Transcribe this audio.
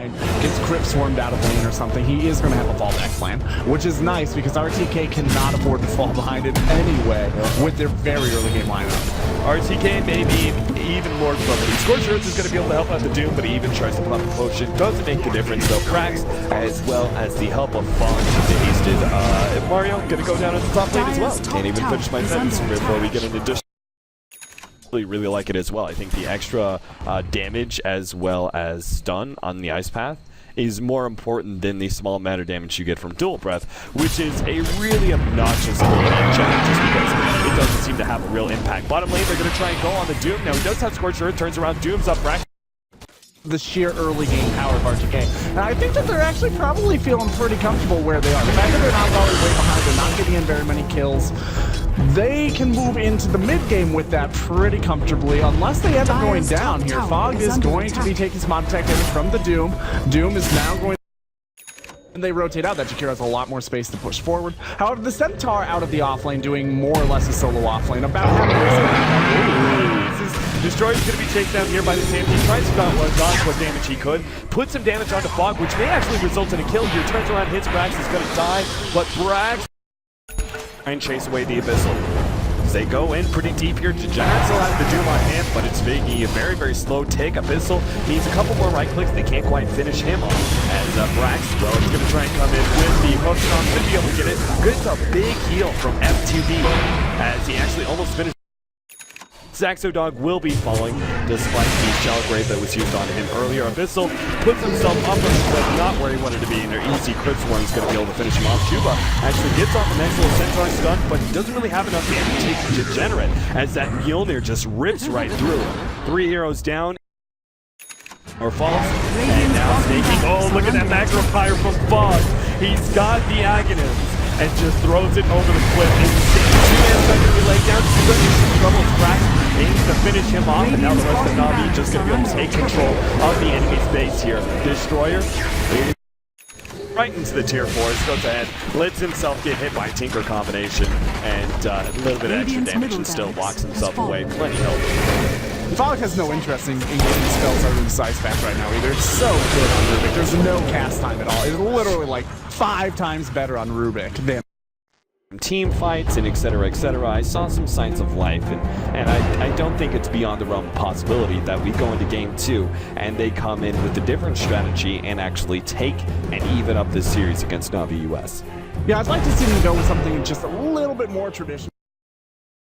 gets crypt swarmed out of lane or something, he is going to have a fallback plan, which is nice because RTK cannot afford to fall behind it anyway with their very early game lineup. RTK may be even more trouble. Scorched Earth is going to be able to help out the Doom, but he even tries to pop a potion. Doesn't make the difference though. Cracks, as well as the help of Fog, the hasted Mario, going to go down at the top lane as well. Can't even finish my sentence before we get an additional. Really like it as well. I think the extra damage as well as stun on the ice path is more important than the small amount of damage you get from dual breath, which is a really obnoxious challenge just because it doesn't seem to have a real impact. Bottom lane, they're going to try and go on the Doom. Now he does have Scorched Earth, turns around, Doom's up, Rack. The sheer early game power of RTK. And I think that they're actually probably feeling pretty comfortable where they are. The fact that they're not always way behind, they're not getting in very many kills. They can move into the mid game with that pretty comfortably, unless they end up going down here. Fog is going to be taking some on-attack damage from the Doom. Doom is now going and they rotate out. That Jakiro has a lot more space to push forward. However, the Centaur out of the offlane doing more or less a solo offlane. About Destroyer's going to be chased down here by the Sam. He tries to dodge what damage he could. Put some damage onto Fog, which may actually result in a kill here. Turns around, hits Brax, is going to die, but Brax and chase away the Abyssal. They go in pretty deep here. Degenerate still has the Doom on hand, but it's making a very, very slow take. Abyssal needs a couple more right clicks. They can't quite finish him off. As Brax, well, he's going to try and come in with the potion on. Could be able to get it. Gets a big heal from F2B as he actually almost finished. Saxodog will be falling despite the Shell Grave that was used on him earlier. Abyssal puts himself up, but not where he wanted to be. And their easy crypt swarm is going to be able to finish him off. Chuba actually gets off the next little Centaur stun, but he doesn't really have enough damage to take Degenerate as that Mjolnir just rips right through. 3 heroes down. Or falls. And now snaking. Oh, look at that macro fire from Fog. He's got the Aghanim and just throws it over the cliff. Two-man's going to be laid down. He's going to be in trouble. Cracks aims to finish him off, and now the rest of Navi just going to be able to take control of the enemy space here. Destroyer right into the tier 4s, goes ahead, lets himself get hit by a Tinker combination, and a little bit of extra damage and still locks himself away. Plenty of Fog has no interest in getting spells other than Size Pack right now either. It's so good on Rubik. There's no cast time at all. It's literally like 5 times better on Rubik than team fights and etc. I saw some signs of life, and I don't think it's beyond the realm of possibility that we go into game 2 and they come in with a different strategy and actually take and even up this series against Navi US. Yeah, I'd like to see them go with something just a little bit more traditional.